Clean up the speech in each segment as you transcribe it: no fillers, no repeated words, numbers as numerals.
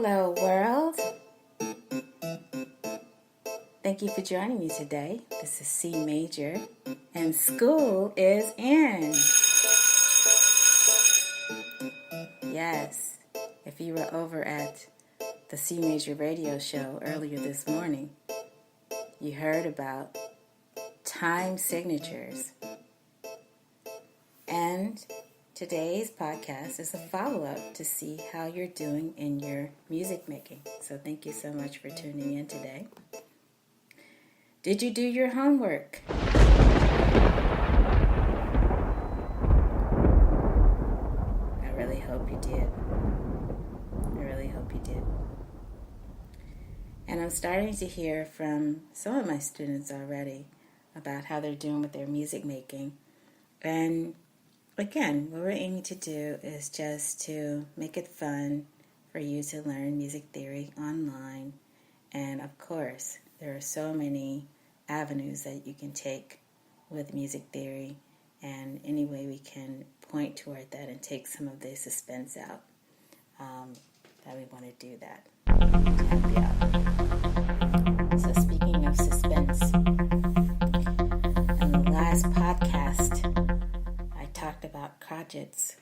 Hello, world. Thank you for joining me today. This is CMajor, and school is in. Yes, if you were over at the CMajor radio show earlier this morning, you heard about time signatures. And today's podcast is a follow-up to see how you're doing in your music making. So thank you so much for tuning in today. Did you do your homework? I really hope you did. And I'm starting to hear from some of my students already about how they're doing with their music making. And again, what we're aiming to do is just to make it fun for you to learn music theory online. And of course, there are so many avenues that you can take with music theory, and any way we can point toward that and take some of the suspense out, that we want to do that. So speaking of suspense, in the last podcast, I talked about crotchets,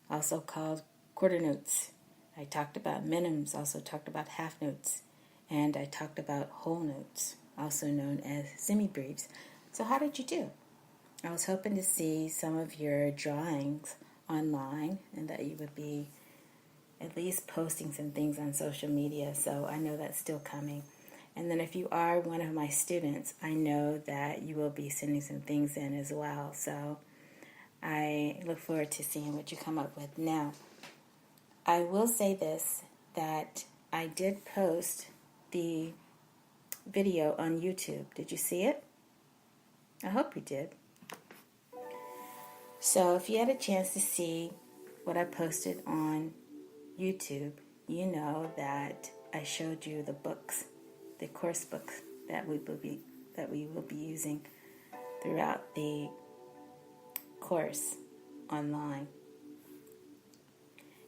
also called quarter notes. I talked about minims, also talked about half notes. And I talked about whole notes, also known as semibreves. So how did you do? I was hoping to see some of your drawings online and that you would be at least posting some things on social media. So I know that's still coming. And then if you are one of my students, I know that you will be sending some things in as well. So I look forward to seeing what you come up with. Now, I will say this, that I did post the video on YouTube. Did you see it? I hope you did. So if you had a chance to see what I posted on YouTube, you know that I showed you the books, the course books that we will be using throughout the course online.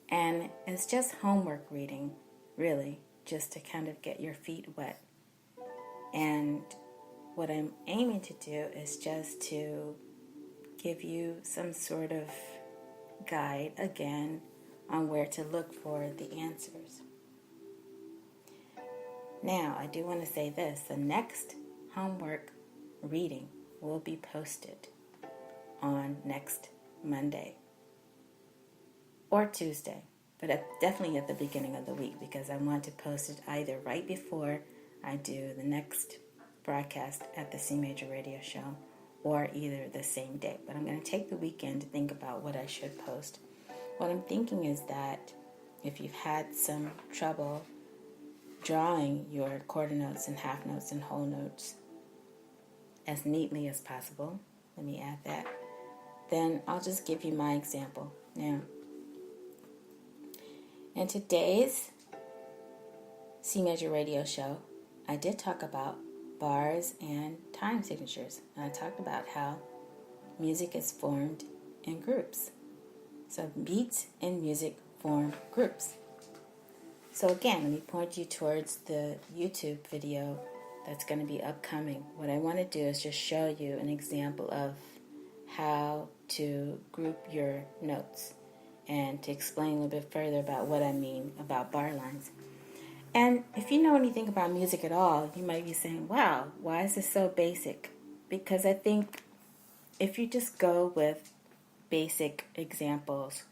And it's just homework reading, really, just to kind of get your feet wet. And what I'm aiming to do is just to give you some sort of guide, again, on where to look for the answers. Now, I do want to say this. The next homework reading will be posted on next Monday or Tuesday, but definitely at the beginning of the week, because I want to post it either right before I do the next broadcast at the CMajor radio show, or either the same day. But I'm going to take the weekend to think about what I should post. What I'm thinking is that if you've had some trouble drawing your quarter notes and half notes and whole notes as neatly as possible, let me add that, then I'll just give you my example. Now, in today's CMajor radio show, I did talk about bars and time signatures. And I talked about how music is formed in groups. So beats and music form groups. So again, let me point you towards the YouTube video that's going to be upcoming. What I want to do is just show you an example of how to group your notes and to explain a little bit further about what I mean about bar lines. And if you know anything about music at all, you might be saying, wow, why is this so basic? Because I think if you just go with basic examples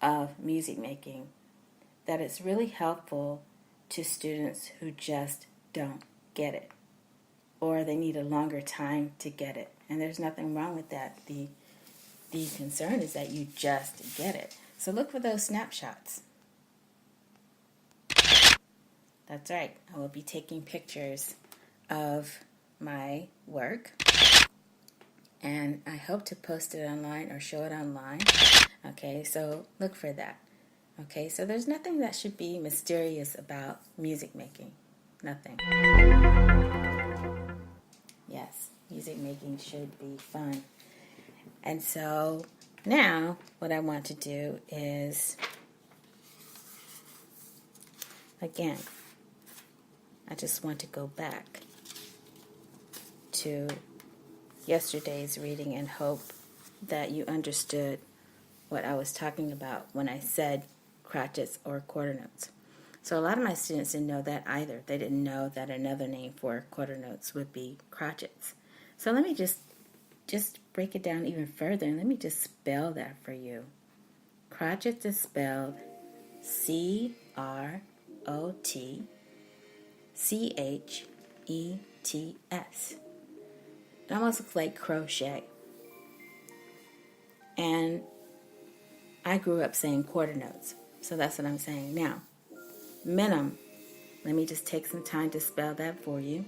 of music making, that it's really helpful to students who just don't get it, or they need a longer time to get it. And there's nothing wrong with that. The concern is that you just get it. So look for those snapshots. That's right. I will be taking pictures of my work, and I hope to post it online or show it online. Okay, so look for that. Okay, so there's nothing that should be mysterious about music making. Nothing. Yes, music making should be fun. And so now what I want to do is again, I just want to go back to yesterday's reading and hope that you understood what I was talking about when I said crotchets or quarter notes. So a lot of my students didn't know that either. They didn't know that another name for quarter notes would be crotchets. So let me just break it down even further, and let me just spell that for you. Crotchets is spelled CROTCHETS. It almost looks like crochet. And I grew up saying quarter notes, so that's what I'm saying now. Minim. Let me just take some time to spell that for you.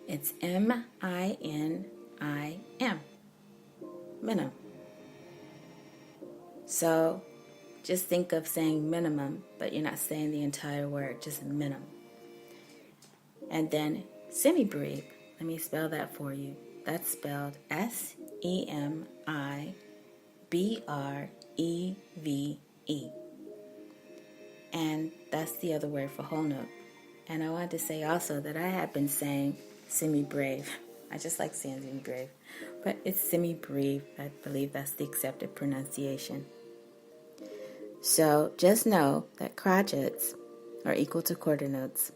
It's M-I-N-I-M. Minim. So just think of saying minimum, but you're not saying the entire word, just minim. And then semi-breve. Let me spell that for you. That's spelled S-E-M-I-B-R-E-V-E. And that's the other word for whole note. And I wanted to say also that I have been saying semi-brave. I just like saying semi-brave. But it's semi-breve. I believe that's the accepted pronunciation. So just know that crotchets are equal to quarter notes.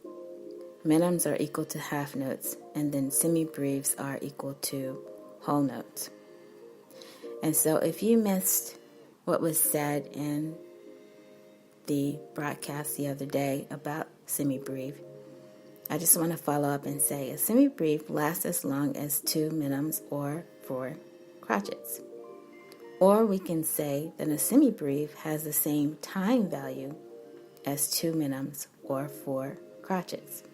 Minims are equal to half notes. And then semi-breves are equal to whole notes. And so if you missed what was said in the broadcast the other day about semi-breve, I just want to follow up and say a semi-breve lasts as long as 2 minims or 4 crotchets. Or we can say that a semi-breve has the same time value as 2 minims or 4 crotchets.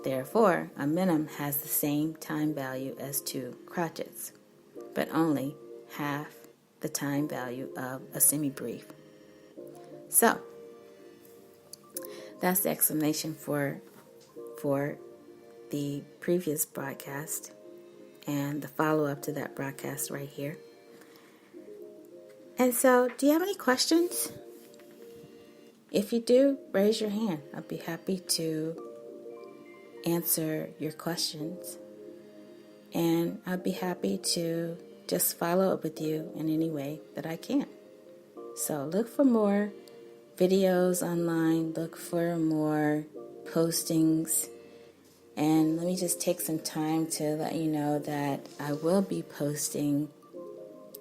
Therefore, a minim has the same time value as 2 crotchets, but only half the time value of a semi-breve. So, that's the explanation for the previous broadcast and the follow-up to that broadcast right here. And so, do you have any questions? If you do, raise your hand. I'll be happy to answer your questions. And I'll be happy to just follow up with you in any way that I can. So look for more videos online. Look for more postings. And let me just take some time to let you know that I will be posting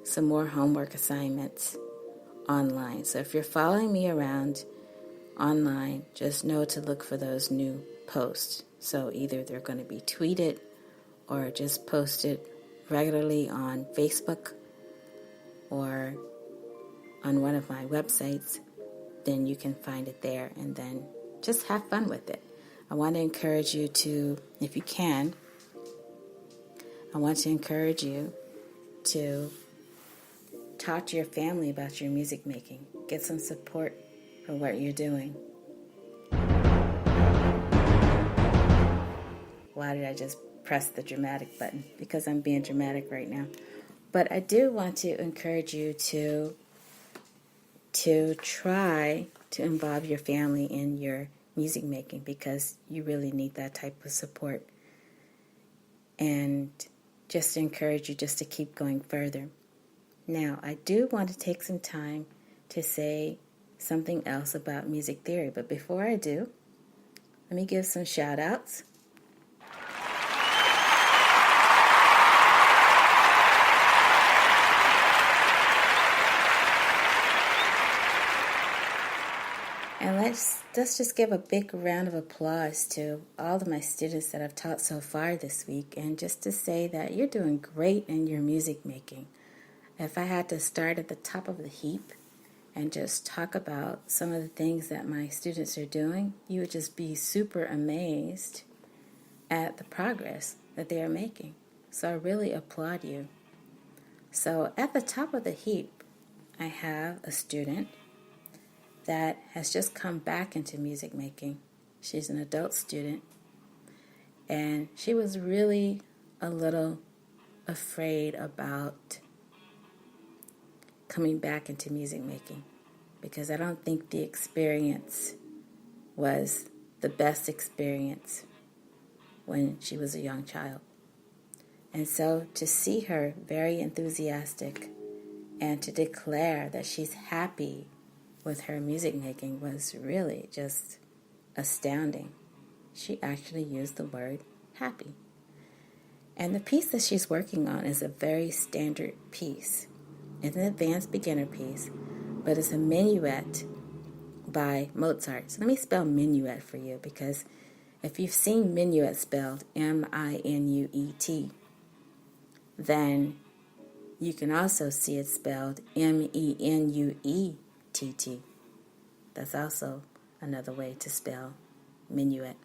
some more homework assignments online. So if you're following me around online, just know to look for those new posts. So either they're going to be tweeted or just posted regularly on Facebook or on one of my websites. Then you can find it there and then just have fun with it. I want to encourage you to, if you can, I want to encourage you to talk to your family about your music making. Get some support for what you're doing. Why did I just press the dramatic button? Because I'm being dramatic right now. But I do want to encourage you to try to involve your family in your music making, because you really need that type of support. And just to encourage you just to keep going further. Now, I do want to take some time to say something else about music theory. But before I do, let me give some shout outs. And let's just give a big round of applause to all of my students that I've taught so far this week, and just to say that you're doing great in your music making. If I had to start at the top of the heap and just talk about some of the things that my students are doing, you would just be super amazed at the progress that they are making. So I really applaud you. So at the top of the heap, I have a student that has just come back into music making. She's an adult student, and she was really a little afraid about coming back into music making, because I don't think the experience was the best experience when she was a young child. And so to see her very enthusiastic and to declare that she's happy with her music making was really just astounding. She actually used the word happy. And the piece that she's working on is a very standard piece. It's an advanced beginner piece, but it's a minuet by Mozart. So let me spell minuet for you, because if you've seen minuet spelled M-I-N-U-E-T, then you can also see it spelled M-E-N-U-E-T-T. That's also another way to spell minuet.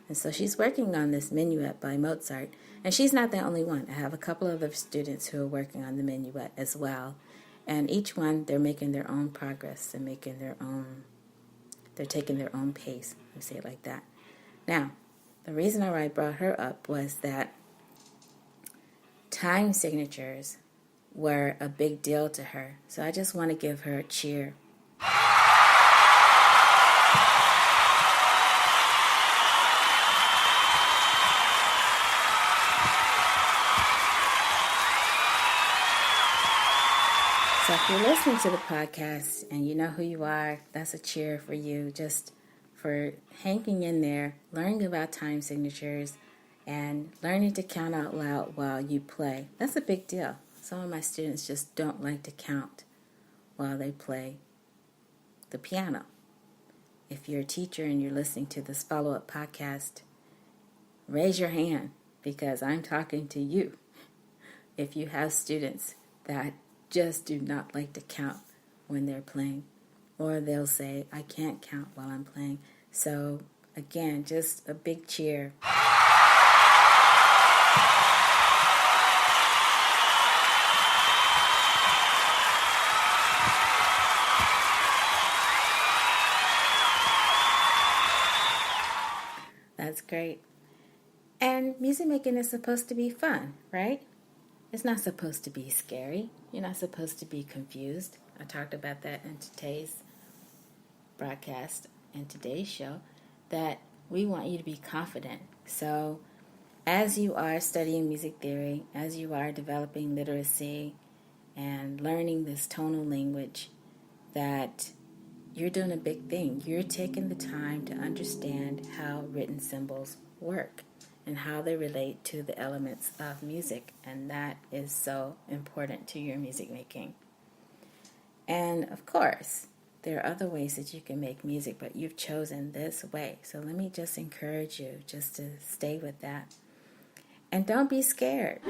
And so she's working on this minuet by Mozart, and she's not the only one. I have a couple of other students who are working on the minuet as well. And each one, they're making their own progress. They're taking their own pace. Let me say it like that. Now, the reason why I brought her up was that time signatures were a big deal to her. So I just want to give her a cheer. So if you're listening to the podcast and you know who you are, that's a cheer for you, just for hanging in there, learning about time signatures, and learning to count out loud while you play. That's a big deal. Some of my students just don't like to count while they play the piano. If you're a teacher and you're listening to this follow-up podcast, raise your hand, because I'm talking to you. If you have students that just do not like to count when they're playing, or they'll say, I can't count while I'm playing. So again, just a big cheer. That's great. And music making is supposed to be fun, right? It's not supposed to be scary. You're not supposed to be confused. I talked about that in today's broadcast and today's show, that we want you to be confident. So as you are studying music theory, as you are developing literacy and learning this tonal language, that you're doing a big thing. You're taking the time to understand how written symbols work and how they relate to the elements of music. And that is so important to your music making. And of course, there are other ways that you can make music, but you've chosen this way. So let me just encourage you just to stay with that. And don't be scared.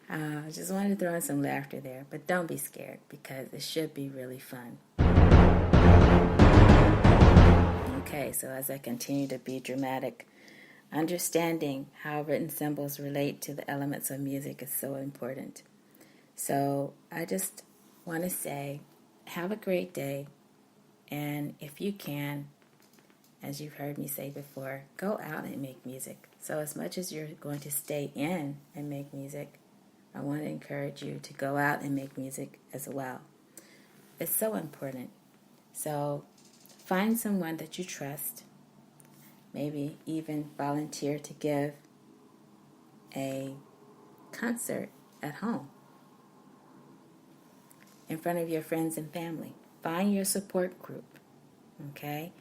I just wanted to throw in some laughter there, but don't be scared, because it should be really fun. Okay, so as I continue to be dramatic, understanding how written symbols relate to the elements of music is so important. So I just want to say, have a great day, and if you can, as you've heard me say before, go out and make music. So as much as you're going to stay in and make music, I want to encourage you to go out and make music as well. It's so important. So find someone that you trust. Maybe even volunteer to give a concert at home in front of your friends and family. Find your support group, okay?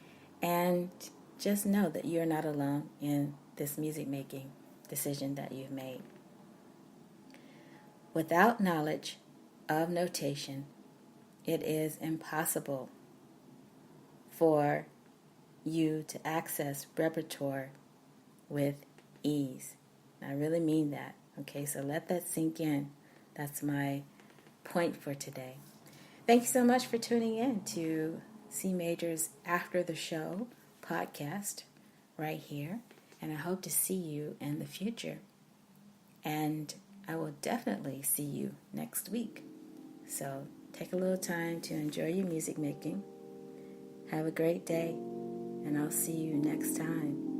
And just know that you're not alone in this music making decision that you've made. Without knowledge of notation, it is impossible for you to access repertoire with ease. I really mean that. Okay, so let that sink in. That's my point for today. Thank you so much for tuning in to CMajor's After the Show podcast right here. And I hope to see you in the future. And I will definitely see you next week. So take a little time to enjoy your music making. Have a great day, and I'll see you next time.